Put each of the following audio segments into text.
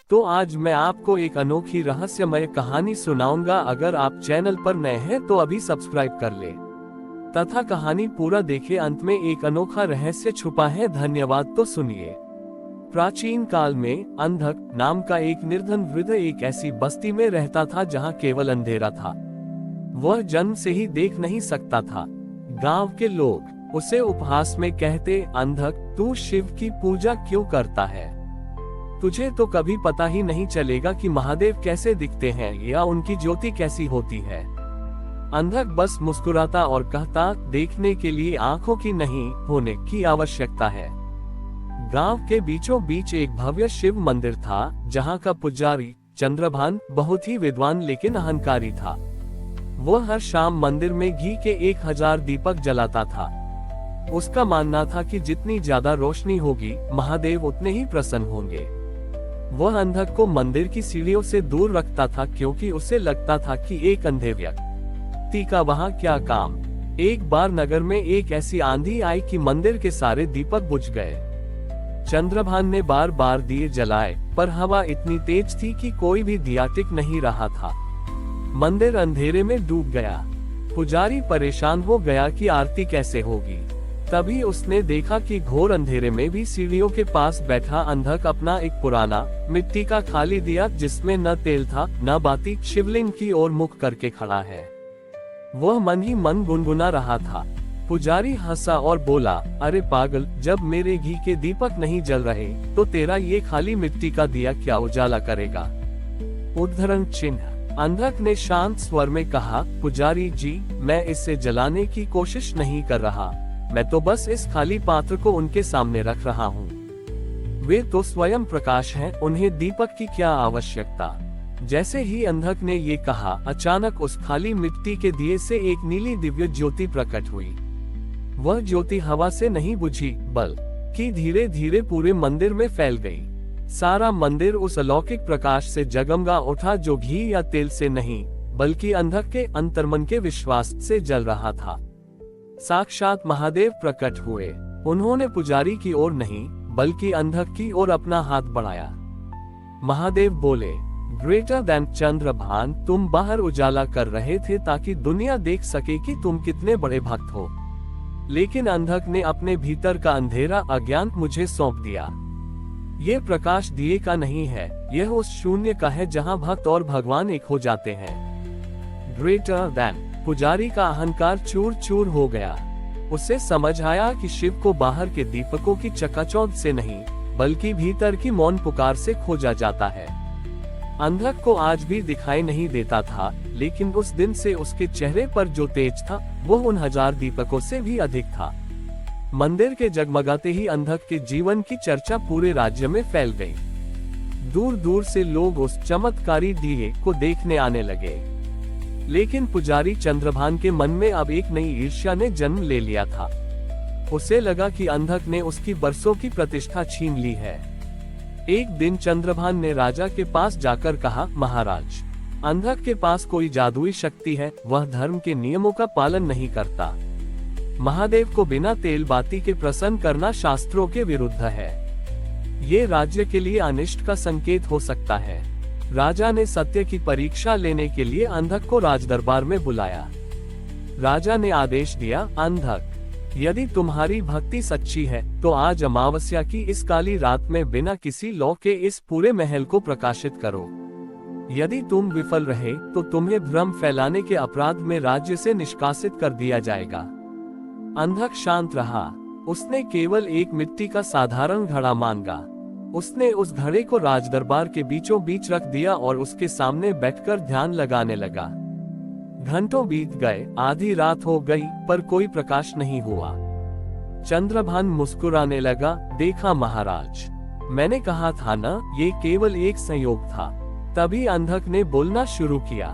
तो आज मैं आपको एक अनोखी रहस्यमय कहानी सुनाऊंगा। अगर आप चैनल पर नए हैं तो अभी सब्सक्राइब कर ले तथा कहानी पूरा देखें। अंत में एक अनोखा रहस्य छुपा है। धन्यवाद। तो सुनिए। प्राचीन काल में अंधक नाम का एक निर्धन वृद्ध एक ऐसी बस्ती में रहता था जहां केवल अंधेरा था। वह जन्म से ही देख नहीं सकता था। गांव के लोग उसे उपहास में कहते, अंधक तू शिव की पूजा क्यों करता है? तुझे तो कभी पता ही नहीं चलेगा कि महादेव कैसे दिखते हैं या उनकी ज्योति कैसी होती है। अंधक बस मुस्कुराता और कहता, देखने के लिए आंखों की नहीं होने की आवश्यकता है। गांव के बीचों बीच एक भव्य शिव मंदिर था जहां का पुजारी चंद्रभान बहुत ही विद्वान लेकिन अहंकारी था। वह हर शाम मंदिर में घी के 1000 दीपक जलाता था। उसका मानना था कि जितनी ज्यादा रोशनी होगी महादेव उतने ही प्रसन्न होंगे। वह अंधक को मंदिर की सीढ़ियों से दूर रखता था क्योंकि उसे लगता था कि एक अंधे व्यक्ति का वहां क्या काम। एक बार नगर में एक ऐसी आंधी आई कि मंदिर के सारे दीपक बुझ गए। चंद्रभान ने बार बार दिए जलाए पर हवा इतनी तेज थी कि कोई भी दिया टिक नहीं रहा था। मंदिर अंधेरे में डूब गया। पुजारी परेशान हो गया कि आरती कैसे होगी। तभी उसने देखा कि घोर अंधेरे में भी सीढ़ियों के पास बैठा अंधक अपना एक पुराना मिट्टी का खाली दिया जिसमें न तेल था न बाती शिवलिंग की ओर मुख करके खड़ा है। वह मन ही मन गुनगुना रहा था। पुजारी हंसा और बोला, अरे पागल, जब मेरे घी के दीपक नहीं जल रहे तो तेरा ये खाली मिट्टी का दिया क्या उजाला करेगा? उद्धरण चिन्ह। अंधक ने शांत स्वर में कहा, पुजारी जी, मैं इसे जलाने की कोशिश नहीं कर रहा। मैं तो बस इस खाली पात्र को उनके सामने रख रहा हूँ। वे तो स्वयं प्रकाश हैं, उन्हें दीपक की क्या आवश्यकता? जैसे ही अंधक ने ये कहा, अचानक उस खाली मिट्टी के दिए से एक नीली दिव्य ज्योति प्रकट हुई। वह ज्योति हवा से नहीं बुझी बल्कि धीरे धीरे पूरे मंदिर में फैल गई। सारा मंदिर उस अलौकिक प्रकाश से जगमगा उठा जो घी या तेल से नहीं बल्कि अंधक के अंतर्मन के विश्वास से जल रहा था। साक्षात महादेव प्रकट हुए। उन्होंने पुजारी की ओर नहीं बल्कि अंधक की ओर अपना हाथ बढ़ाया। महादेव बोले, ग्रेटर देन चंद्रभान, तुम बाहर उजाला कर रहे थे ताकि दुनिया देख सके कि तुम कितने बड़े भक्त हो। लेकिन अंधक ने अपने भीतर का अंधेरा अज्ञान मुझे सौंप दिया। ये प्रकाश दिए का नहीं है, यह उस शून्य का है जहां भक्त और भगवान एक हो जाते हैं। Greater than. पुजारी का अहंकार चूर चूर हो गया। उसे समझ आया कि शिव को बाहर के दीपकों की चकाचौंध से नहीं बल्कि भीतर की मौन पुकार से खोजा जाता है। अंधक को आज भी दिखाई नहीं देता था, लेकिन उस दिन से उसके चेहरे पर जो तेज था वो उन 1000 दीपकों से भी अधिक था। मंदिर के जगमगाते ही अंधक के जीवन की चर्चा पूरे राज्य में फैल गई। दूर दूर से लोग उस चमत्कारी दिए को देखने आने लगे। लेकिन पुजारी चंद्रभान के मन में अब एक नई ईर्ष्या ने जन्म ले लिया था। उसे लगा कि अंधक ने उसकी बरसों की प्रतिष्ठा छीन ली है। एक दिन चंद्रभान ने राजा के पास जाकर कहा, महाराज, अंधक के पास कोई जादुई शक्ति है, वह धर्म के नियमों का पालन नहीं करता। महादेव को बिना तेल बाती के प्रसन्न करना शास्त्रों के विरुद्ध है। ये राज्य के लिए अनिष्ट का संकेत हो सकता है। राजा ने सत्य की परीक्षा लेने के लिए अंधक को राजदरबार में बुलाया। राजा ने आदेश दिया, अंधक, यदि तुम्हारी भक्ति सच्ची है तो आज अमावस्या की इस काली रात में बिना किसी लौ के इस पूरे महल को प्रकाशित करो। यदि तुम विफल रहे तो तुम्हें भ्रम फैलाने के अपराध में राज्य से निष्कासित कर दिया जाएगा। अंधक शांत रहा। उसने केवल एक मिट्टी का साधारण घड़ा मांगा। उसने उस घड़े को राजदरबार के बीचों बीच रख दिया और उसके सामने बैठकर ध्यान लगाने लगा। घंटों बीत गए, आधी रात हो गई पर कोई प्रकाश नहीं हुआ। चंद्रभान मुस्कुराने लगा, देखा महाराज, मैंने कहा था ना, ये केवल एक संयोग था। तभी अंधक ने बोलना शुरू किया।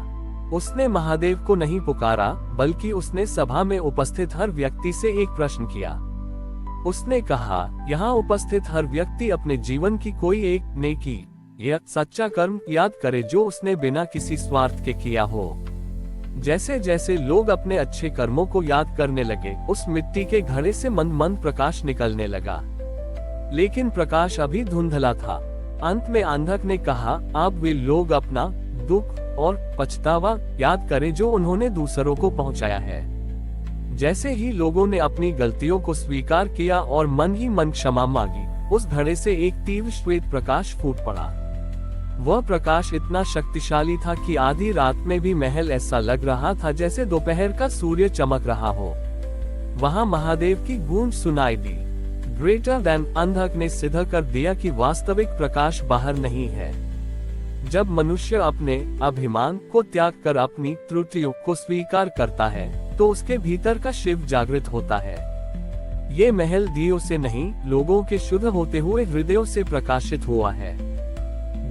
उसने महादेव को नहीं पुकारा बल्कि उसने सभा में उपस्थित हर व्यक्ति से एक प्रश्न किया। उसने कहा, यहाँ उपस्थित हर व्यक्ति अपने जीवन की कोई एक नेकी या सच्चा कर्म याद करे जो उसने बिना किसी स्वार्थ के किया हो। जैसे जैसे लोग अपने अच्छे कर्मों को याद करने लगे, उस मिट्टी के घड़े से मंद मंद प्रकाश निकलने लगा। लेकिन प्रकाश अभी धुंधला था। अंत में अंधक ने कहा, अब वे लोग अपना दुख और पछतावा याद करें जो उन्होंने दूसरों को पहुंचाया है। जैसे ही लोगों ने अपनी गलतियों को स्वीकार किया और मन ही मन क्षमा मांगी, उस धड़े से एक तीव्र श्वेत प्रकाश फूट पड़ा। वह प्रकाश इतना शक्तिशाली था कि आधी रात में भी महल ऐसा लग रहा था जैसे दोपहर का सूर्य चमक रहा हो। वहां महादेव की गूंज सुनाई दी। ग्रेटर देन अंधक ने सिद्ध कर दिया कि वास्तविक प्रकाश बाहर नहीं है। जब मनुष्य अपने अभिमान को त्याग कर अपनी त्रुटियों को स्वीकार करता है, तो उसके भीतर का शिव जागृत होता है। ये महल दियों से नहीं, लोगों के शुद्ध होते हुए हृदयों से प्रकाशित हुआ है।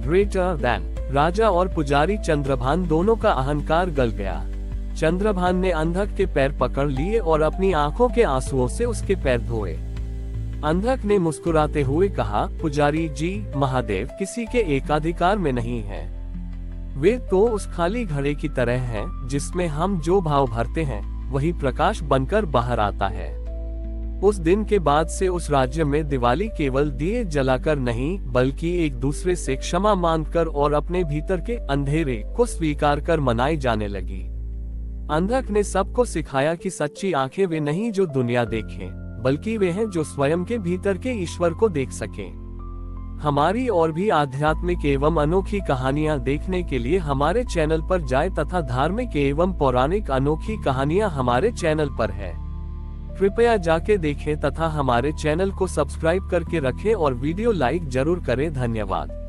ग्रेटर देन राजा और पुजारी चंद्रभान दोनों का अहंकार गल गया। चंद्रभान ने अंधक के पैर पकड़ लिए और अपनी आंखों के आंसुओं से उसके पैर धोए। अंधक ने मुस्कुराते हुए कहा, पुजारी जी, महादेव किसी के एकाधिकार में नहीं है। वे तो उस खाली घड़े की तरह हैं, जिसमें हम जो भाव भरते हैं वही प्रकाश बनकर बाहर आता है। उस दिन के बाद से उस राज्य में दिवाली केवल दिए जलाकर नहीं, बल्कि एक दूसरे से क्षमा मांगकर और अपने भीतर के अंधेरे को स्वीकार कर मनाई जाने लगी। अंधक ने सबको सिखाया कि सच्ची आंखें वे नहीं जो दुनिया देखें, बल्कि वे हैं जो स्वयं के भीतर के ईश्वर को देख सकें। हमारी और भी आध्यात्मिक एवं अनोखी कहानियां देखने के लिए हमारे चैनल पर जाएं तथा धार्मिक एवं पौराणिक अनोखी कहानियां हमारे चैनल पर है। कृपया जाके देखें तथा हमारे चैनल को सब्सक्राइब करके रखें और वीडियो लाइक जरूर करें। धन्यवाद।